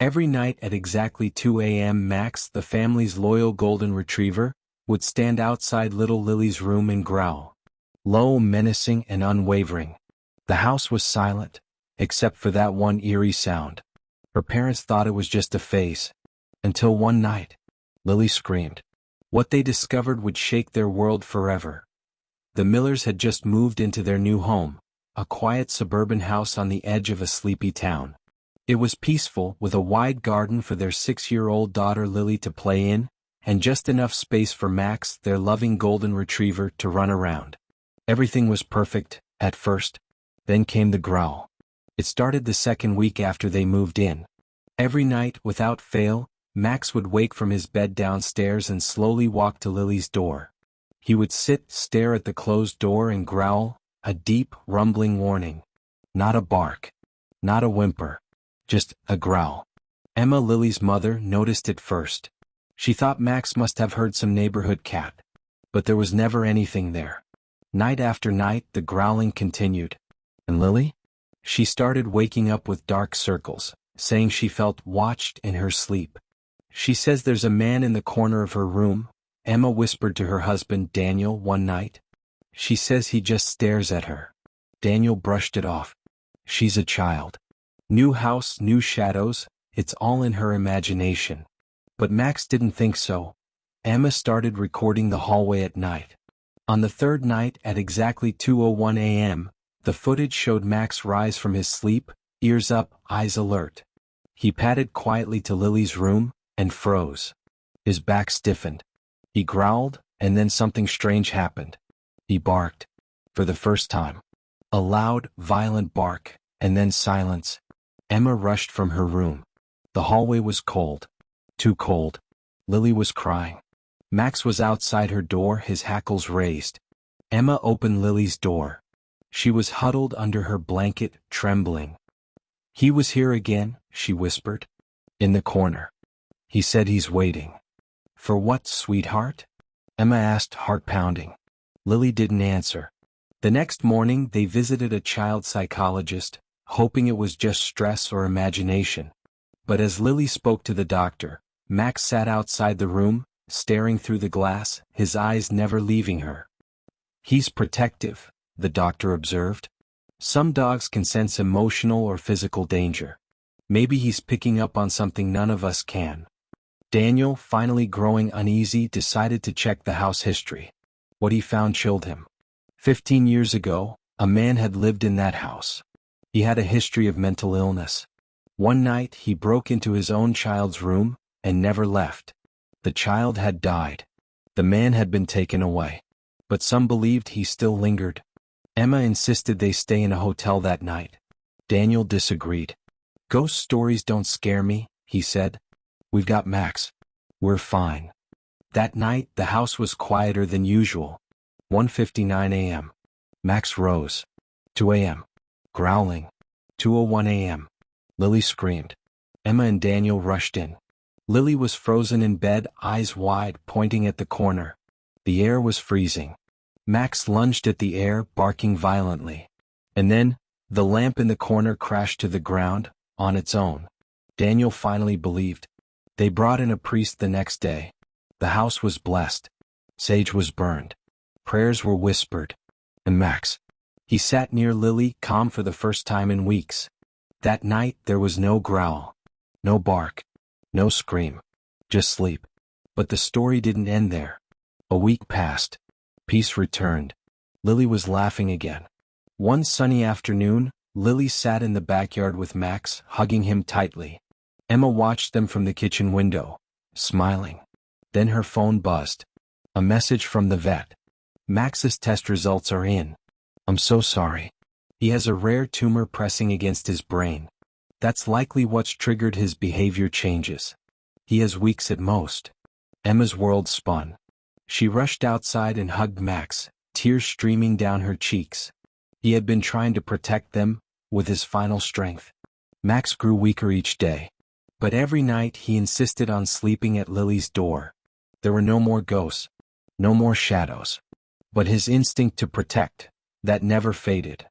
Every night at exactly 2 a.m. Max, the family's loyal golden retriever, would stand outside little Lily's room and growl. Low, menacing, and unwavering. The house was silent, except for that one eerie sound. Her parents thought it was just a phase. Until one night, Lily screamed. What they discovered would shake their world forever. The Millers had just moved into their new home, a quiet suburban house on the edge of a sleepy town. It was peaceful, with a wide garden for their 6-year-old daughter Lily to play in, and just enough space for Max, their loving golden retriever, to run around. Everything was perfect, at first. Then came the growl. It started the second week after they moved in. Every night, without fail, Max would wake from his bed downstairs and slowly walk to Lily's door. He would sit, stare at the closed door and growl, a deep, rumbling warning. Not a bark. Not a whimper. Just a growl. Emma, Lily's mother, noticed it first. She thought Max must have heard some neighborhood cat. But there was never anything there. Night after night, the growling continued. And Lily? She started waking up with dark circles, saying she felt watched in her sleep. She says there's a man in the corner of her room, Emma whispered to her husband Daniel one night. She says he just stares at her. Daniel brushed it off. She's a child. New house, new shadows, it's all in her imagination. But Max didn't think so. Emma started recording the hallway at night. On the third night, at exactly 2:01 a.m., the footage showed Max rise from his sleep, ears up, eyes alert. He padded quietly to Lily's room, and froze. His back stiffened. He growled, and then something strange happened. He barked. For the first time. A loud, violent bark, and then silence. Emma rushed from her room. The hallway was cold. Too cold. Lily was crying. Max was outside her door, his hackles raised. Emma opened Lily's door. She was huddled under her blanket, trembling. He was here again, she whispered. In the corner. He said he's waiting. For what, sweetheart? Emma asked, heart pounding. Lily didn't answer. The next morning they visited a child psychologist, hoping it was just stress or imagination. But as Lily spoke to the doctor, Max sat outside the room, staring through the glass, his eyes never leaving her. He's protective, the doctor observed. Some dogs can sense emotional or physical danger. Maybe he's picking up on something none of us can. Daniel, finally growing uneasy, decided to check the house history. What he found chilled him. 15 years ago, a man had lived in that house. He had a history of mental illness. One night he broke into his own child's room, and never left. The child had died. The man had been taken away. But some believed he still lingered. Emma insisted they stay in a hotel that night. Daniel disagreed. Ghost stories don't scare me, he said. We've got Max. We're fine. That night the house was quieter than usual. 1:59 a.m. Max rose. 2 a.m. Growling. 2:01 a.m. Lily screamed. Emma and Daniel rushed in. Lily was frozen in bed, eyes wide, pointing at the corner. The air was freezing. Max lunged at the air, barking violently. And then, the lamp in the corner crashed to the ground, on its own. Daniel finally believed. They brought in a priest the next day. The house was blessed. Sage was burned. Prayers were whispered. And Max. He sat near Lily, calm for the first time in weeks. That night there was no growl. No bark. No scream. Just sleep. But the story didn't end there. A week passed. Peace returned. Lily was laughing again. One sunny afternoon, Lily sat in the backyard with Max, hugging him tightly. Emma watched them from the kitchen window, smiling. Then her phone buzzed. A message from the vet. Max's test results are in. I'm so sorry. He has a rare tumor pressing against his brain. That's likely what's triggered his behavior changes. He has weeks at most. Emma's world spun. She rushed outside and hugged Max, tears streaming down her cheeks. He had been trying to protect them, with his final strength. Max grew weaker each day. But every night he insisted on sleeping at Lily's door. There were no more ghosts. No more shadows. But his instinct to protect, that never faded.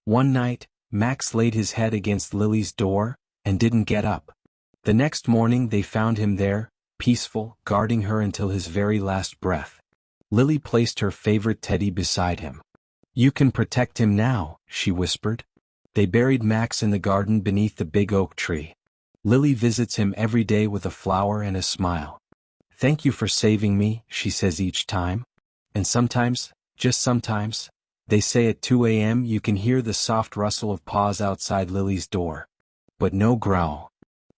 One night, Max laid his head against Lily's door, and didn't get up. The next morning they found him there, peaceful, guarding her until his very last breath. Lily placed her favorite teddy beside him. "You can protect him now," she whispered. They buried Max in the garden beneath the big oak tree. Lily visits him every day with a flower and a smile. "Thank you for saving me," she says each time. And sometimes, just sometimes, they say at 2 a.m. you can hear the soft rustle of paws outside Lily's door. But no Growl.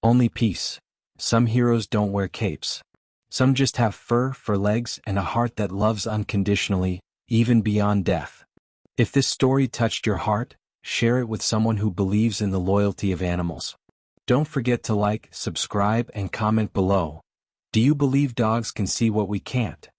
Only peace. Some heroes don't wear capes. Some just have fur for legs and a heart that loves unconditionally, even beyond death. If this story touched your heart, share it with someone who believes in the loyalty of animals. Don't forget to like, subscribe, and comment below. Do you believe dogs can see what we can't?